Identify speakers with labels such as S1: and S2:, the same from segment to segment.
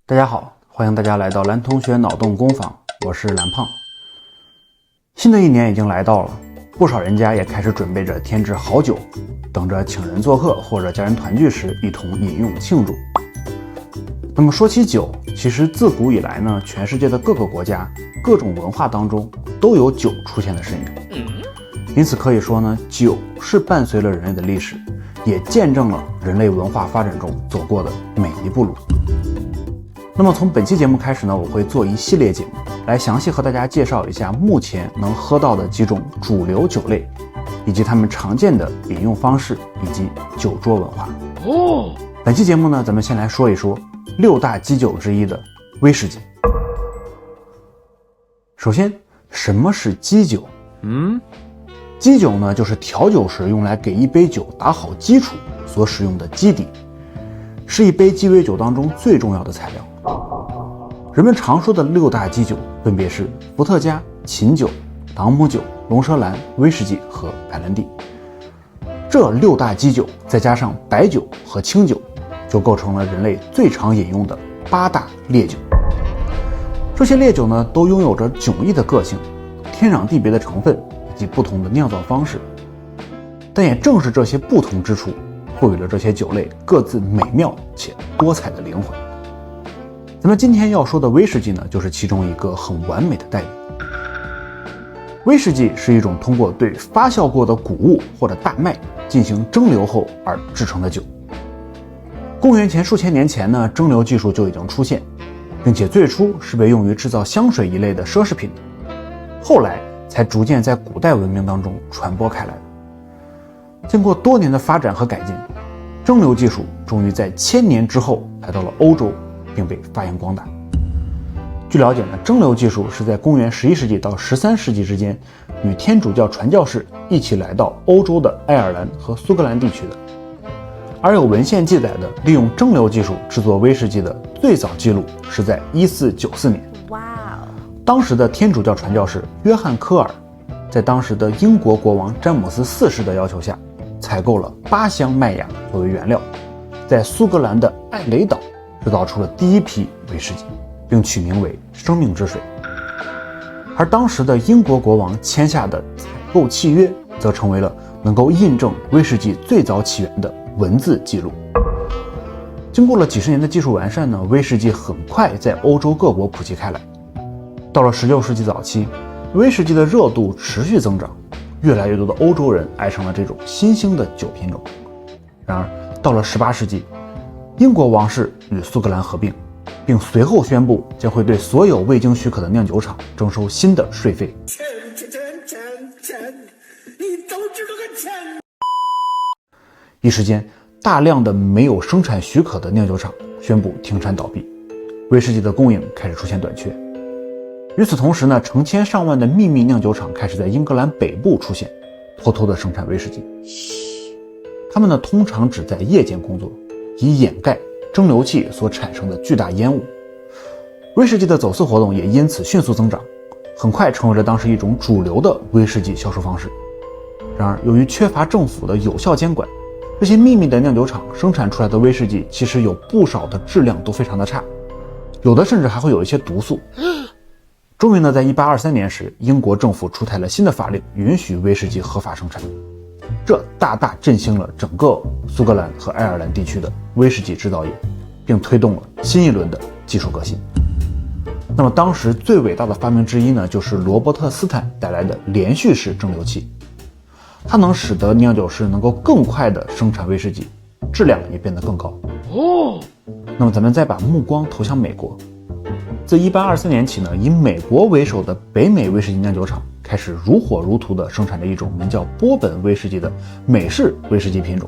S1: 大家好，欢迎大家来到蓝同学脑洞工坊，我是蓝胖。新的一年已经来到了，不少人家也开始准备着添置好酒，等着请人做客或者家人团聚时一同饮用庆祝。那么说起酒，其实自古以来呢，全世界的各个国家、各种文化当中都有酒出现的身影。因此可以说呢，酒是伴随了人类的历史，也见证了人类文化发展中走过的每一步路。那么从本期节目开始呢，我会做一系列节目，来详细和大家介绍一下目前能喝到的几种主流酒类，以及它们常见的饮用方式以及酒桌文化。本期节目呢，咱们先来说一说6大基酒之一的威士忌。首先，什么是基酒？基酒呢，就是调酒时用来给一杯酒打好基础所使用的基底，是一杯鸡尾酒当中最重要的材料。人们常说的6大基酒分别是伏特加、琴酒、朗姆酒、龙舌兰、威士忌和白兰地。这6大基酒再加上白酒和清酒，就构成了人类最常饮用的8大烈酒。这些烈酒呢，都拥有着迥异的个性、天壤地别的成分以及不同的酿造方式。但也正是这些不同之处，赋予了这些酒类各自美妙且多彩的灵魂。咱们今天要说的威士忌呢，就是其中一个很完美的代表。威士忌是一种通过对发酵过的谷物或者大麦进行蒸馏后而制成的酒。公元前数千年前呢，蒸馏技术就已经出现，并且最初是被用于制造香水一类的奢侈品的，后来才逐渐在古代文明当中传播开来的。经过多年的发展和改进，蒸馏技术终于在1000年之后来到了欧洲，并被发扬光大。据了解呢，蒸馏技术是在公元11世纪到13世纪之间，与天主教传教士一起来到欧洲的爱尔兰和苏格兰地区的。而有文献记载的利用蒸馏技术制作威士忌的最早记录是在1494年。当时的天主教传教士约翰科尔在当时的英国国王詹姆斯4世的要求下，采购了8箱麦芽作为原料，在苏格兰的艾雷岛制造出了第一批威士忌，并取名为生命之水。而当时的英国国王签下的采购契约则成为了能够印证威士忌最早起源的文字记录。经过了几十年的技术完善呢，威士忌很快在欧洲各国普及开来。到了16世纪早期，威士忌的热度持续增长，越来越多的欧洲人爱上了这种新兴的酒品种。然而到了18世纪，英国王室与苏格兰合并，并随后宣布将会对所有未经许可的酿酒厂征收新的税费。你都知道个钱！一时间，大量的没有生产许可的酿酒厂宣布停产倒闭，威士忌的供应开始出现短缺。与此同时呢，成千上万的秘密酿酒厂开始在英格兰北部出现，偷偷的生产威士忌。他们呢，通常只在夜间工作，以掩盖蒸馏器所产生的巨大烟雾。威士忌的走私活动也因此迅速增长，很快成为了当时一种主流的威士忌销售方式。然而，由于缺乏政府的有效监管，这些秘密的酿酒厂生产出来的威士忌其实有不少的质量都非常的差，有的甚至还会有一些毒素。终于呢，在1823年时，英国政府出台了新的法令，允许威士忌合法生产。这大大振兴了整个苏格兰和爱尔兰地区的威士忌制造业，并推动了新一轮的技术革新。那么当时最伟大的发明之一呢，就是罗伯特斯坦带来的连续式蒸馏器。它能使得酿酒师能够更快地生产威士忌，质量也变得更高。那么咱们再把目光投向美国。自1823年起呢，以美国为首的北美威士忌酿酒厂开始如火如荼地生产着一种名叫波本威士忌的美式威士忌品种。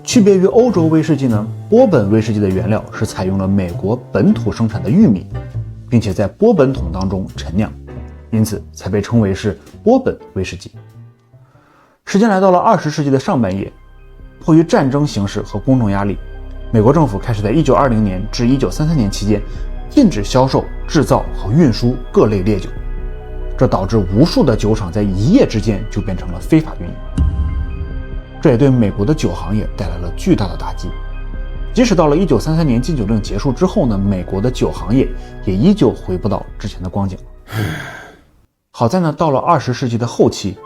S1: 区别于欧洲威士忌呢，波本威士忌的原料是采用了美国本土生产的玉米，并且在波本桶当中陈酿，因此才被称为是波本威士忌。时间来到了20世纪的上半叶，迫于战争形势和公众压力，美国政府开始在1920年至1933年期间禁止销售、制造和运输各类烈酒，这导致无数的酒厂在一夜之间就变成了非法运营。这也对美国的酒行业带来了巨大的打击。即使到了1933年禁酒令结束之后呢，美国的酒行业也依旧回不到之前的光景。好在呢，到了20世纪的后期，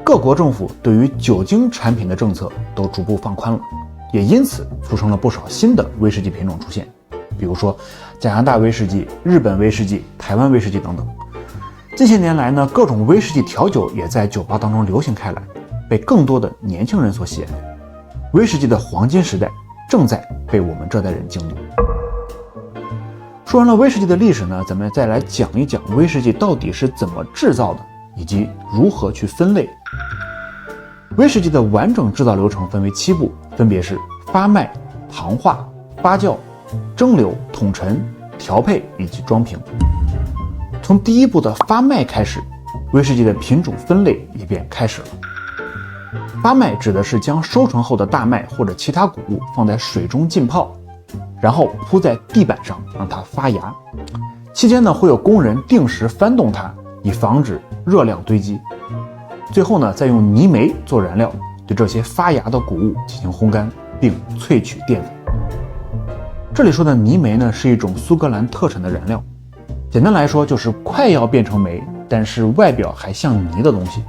S1: 各国政府对于酒精产品的政策都逐步放宽了，也因此促成了不少新的威士忌品种出现，比如说加拿大威士忌、日本威士忌、台湾威士忌等等。近些年来呢，各种威士忌调酒也在酒吧当中流行开来，被更多的年轻人所喜爱。威士忌的黄金时代正在被我们这代人经历。说完了威士忌的历史呢，咱们再来讲一讲威士忌到底是怎么制造的，以及如何去分类。威士忌的完整制造流程分为7步，分别是发麦、糖化、发酵、蒸馏、统陈、调配以及装瓶。从第一步的发麦开始，威士忌的品种分类也便开始了。发麦指的是将收成后的大麦或者其他谷物放在水中浸泡，然后铺在地板上让它发芽，期间呢会有工人定时翻动它，以防止热量堆积。最后呢再用泥煤做燃料，对这些发芽的谷物进行烘干，并萃取淀粉。这里说的泥煤呢是一种苏格兰特产的燃料，简单来说就是快要变成煤，但是外表还像泥的东西，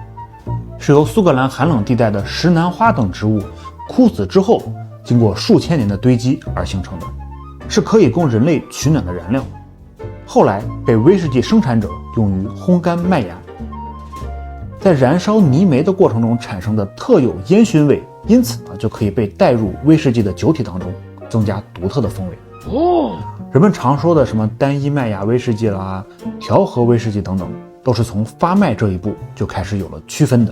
S1: 是由苏格兰寒冷地带的石楠花等植物枯死之后经过数千年的堆积而形成的，是可以供人类取暖的燃料，后来被威士忌生产者用于烘干麦芽。在燃烧泥煤的过程中产生的特有烟熏味，因此呢就可以被带入威士忌的酒体当中，增加独特的风味。人们常说的什么单一麦芽威士忌啦、调和威士忌等等，都是从发麦这一步就开始有了区分的。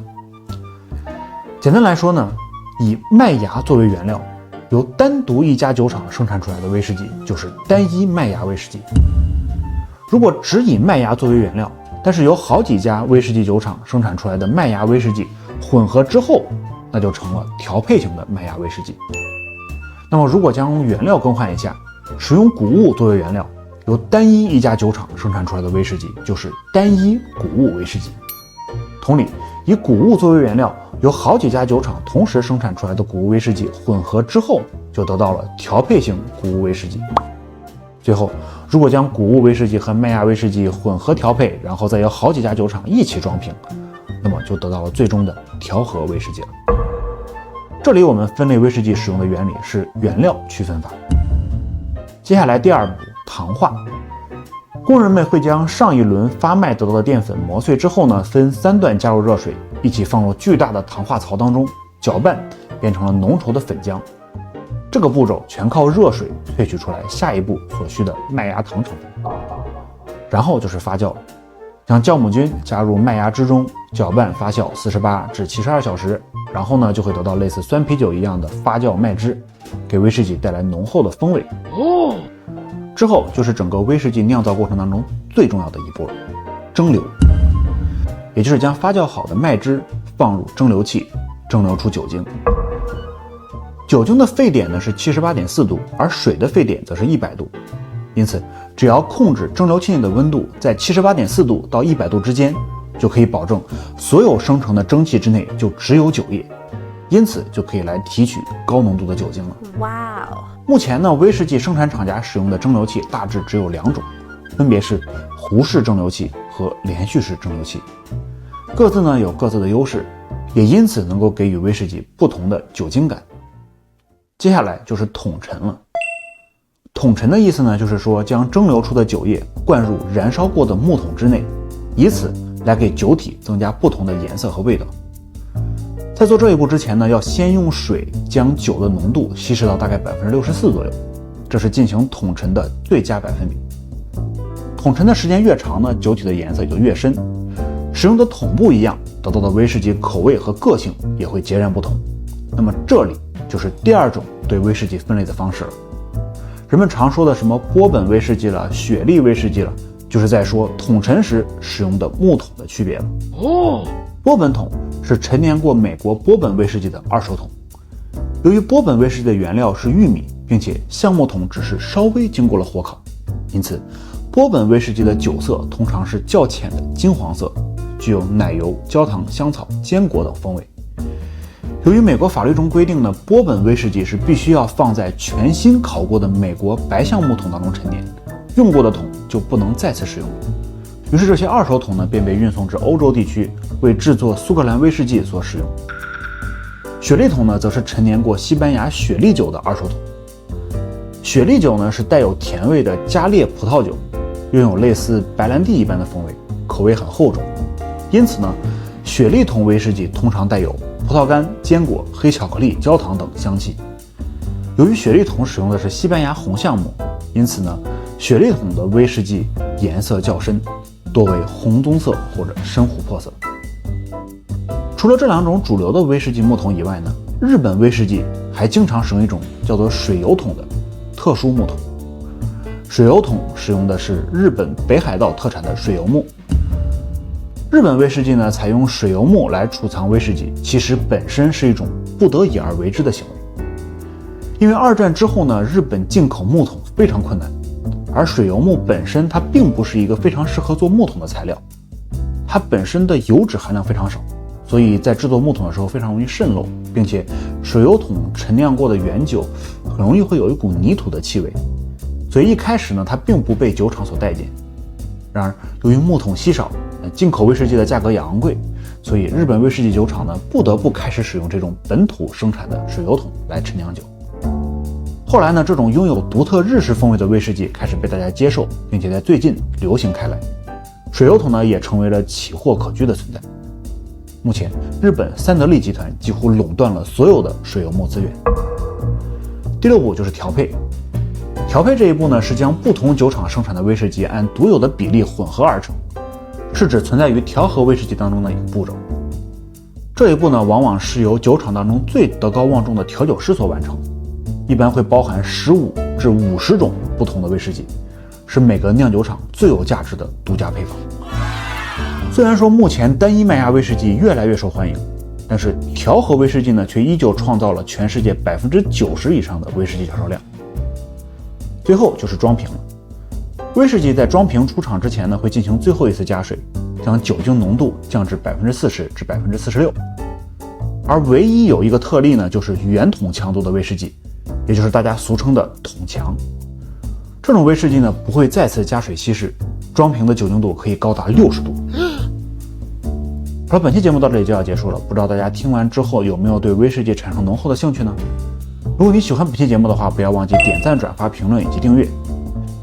S1: 简单来说呢，以麦芽作为原料，由单独一家酒厂生产出来的威士忌就是单一麦芽威士忌。如果只以麦芽作为原料，但是由好几家威士忌酒厂生产出来的麦芽威士忌混合之后，那就成了调配型的麦芽威士忌。那么如果将原料更换一下，使用谷物作为原料，由单一一家酒厂生产出来的威士忌就是单一谷物威士忌。同理，以谷物作为原料，由好几家酒厂同时生产出来的谷物威士忌混合之后，就得到了调配型谷物威士忌。最后，如果将谷物威士忌和麦芽威士忌混合调配，然后再由好几家酒厂一起装瓶，那么就得到了最终的调和威士忌了。这里我们分类威士忌使用的原理是原料区分法。接下来第2步，糖化。工人们会将上一轮发麦得到的淀粉磨碎之后呢，分3段加入热水，一起放入巨大的糖化槽当中，搅拌变成了浓稠的粉浆。这个步骤全靠热水萃取出来下一步所需的麦芽糖成分。然后就是发酵了，将酵母菌加入麦芽汁中，搅拌发酵48至72小时，然后呢就会得到类似酸啤酒一样的发酵麦汁，给威士忌带来浓厚的风味。之后就是整个威士忌酿造过程当中最重要的一步了，蒸馏，也就是将发酵好的麦汁放入蒸馏器，蒸馏出酒精。酒精的沸点呢是78.4度，而水的沸点则是100度。因此，只要控制蒸馏器内的温度在78.4度到100度之间，就可以保证所有生成的蒸汽之内就只有酒液，因此就可以来提取高浓度的酒精了。
S2: 哇哦！
S1: 目前呢，威士忌生产厂家使用的蒸馏器大致只有2种，分别是壶式蒸馏器和连续式蒸馏器，各自呢有各自的优势，也因此能够给予威士忌不同的酒精感。接下来就是统陈了。统陈的意思呢，就是说将蒸馏出的酒液灌入燃烧过的木桶之内，以此来给酒体增加不同的颜色和味道。在做这一步之前呢，要先用水将酒的浓度稀释到大概64%左右，这是进行统陈的最佳百分比。统陈的时间越长呢，酒体的颜色也就越深，使用的桶不一样，得到的威士忌口味和个性也会截然不同。那么这里就是第2种对威士忌分类的方式了。人们常说的什么波本威士忌了、雪莉威士忌了，就是在说统陈时使用的木桶的区别了。波本桶是陈年过美国波本威士忌的2手桶。由于波本威士忌的原料是玉米，并且橡木桶只是稍微经过了火烤，因此波本威士忌的酒色通常是较浅的金黄色，具有奶油、焦糖、香草、坚果等风味。由于美国法律中规定呢，波本威士忌是必须要放在全新烤过的美国白橡木桶当中陈年，用过的桶就不能再次使用。于是这些二手桶呢便被运送至欧洲地区，为制作苏格兰威士忌所使用。雪莉桶呢则是陈年过西班牙雪莉酒的二手桶。雪莉酒呢是带有甜味的加烈葡萄酒，拥有类似白兰地一般的风味，口味很厚重。因此呢，雪莉桶威士忌通常带有葡萄干、坚果、黑巧克力、焦糖等香气。由于雪莉桶使用的是西班牙红橡木，因此呢，雪莉桶的威士忌颜色较深，多为红棕色或者深琥珀色。除了这两种主流的威士忌木桶以外呢，日本威士忌还经常使用一种叫做水油桶的特殊木桶。水油桶使用的是日本北海道特产的水油木。日本威士忌呢，采用水油木来储藏威士忌，其实本身是一种不得已而为之的行为。因为二战之后呢，日本进口木桶非常困难，而水油木本身它并不是一个非常适合做木桶的材料，它本身的油脂含量非常少，所以在制作木桶的时候非常容易渗漏，并且水油桶陈酿过的原酒很容易会有一股泥土的气味，所以一开始呢，它并不被酒厂所待见。然而由于木桶稀少，进口威士忌的价格也昂贵，所以日本威士忌酒厂呢不得不开始使用这种本土生产的水油桶来陈酿酒。后来呢，这种拥有独特日式风味的威士忌开始被大家接受，并且在最近流行开来，水油桶呢也成为了奇货可居的存在。目前日本三得利集团几乎垄断了所有的水油木资源。第六步就是调配。调配这一步呢，是将不同酒厂生产的威士忌按独有的比例混合而成，是指存在于调和威士忌当中的一个步骤。这一步呢，往往是由酒厂当中最德高望重的调酒师所完成，一般会包含15至50种不同的威士忌，是每个酿酒厂最有价值的独家配方。虽然说目前单一麦芽威士忌越来越受欢迎，但是调和威士忌呢，却依旧创造了全世界90%以上的威士忌销售量。最后就是装瓶了。威士忌在装瓶出厂之前呢，会进行最后一次加水，将酒精浓度降至40%至46%。而唯一有一个特例呢，就是圆筒强度的威士忌，也就是大家俗称的桶强。这种威士忌呢，不会再次加水稀释，装瓶的酒精度可以高达60度。好了，本期节目到这里就要结束了，不知道大家听完之后有没有对威士忌产生浓厚的兴趣呢？如果你喜欢本期节目的话，不要忘记点赞、转发、评论以及订阅。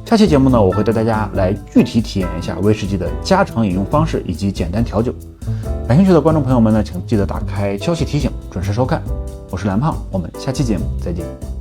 S1: 下期节目呢，我会带大家来具体体验一下威士忌的家常饮用方式以及简单调酒。感兴趣的观众朋友们呢，请记得打开消息提醒，准时收看。我是蓝胖，我们下期节目再见。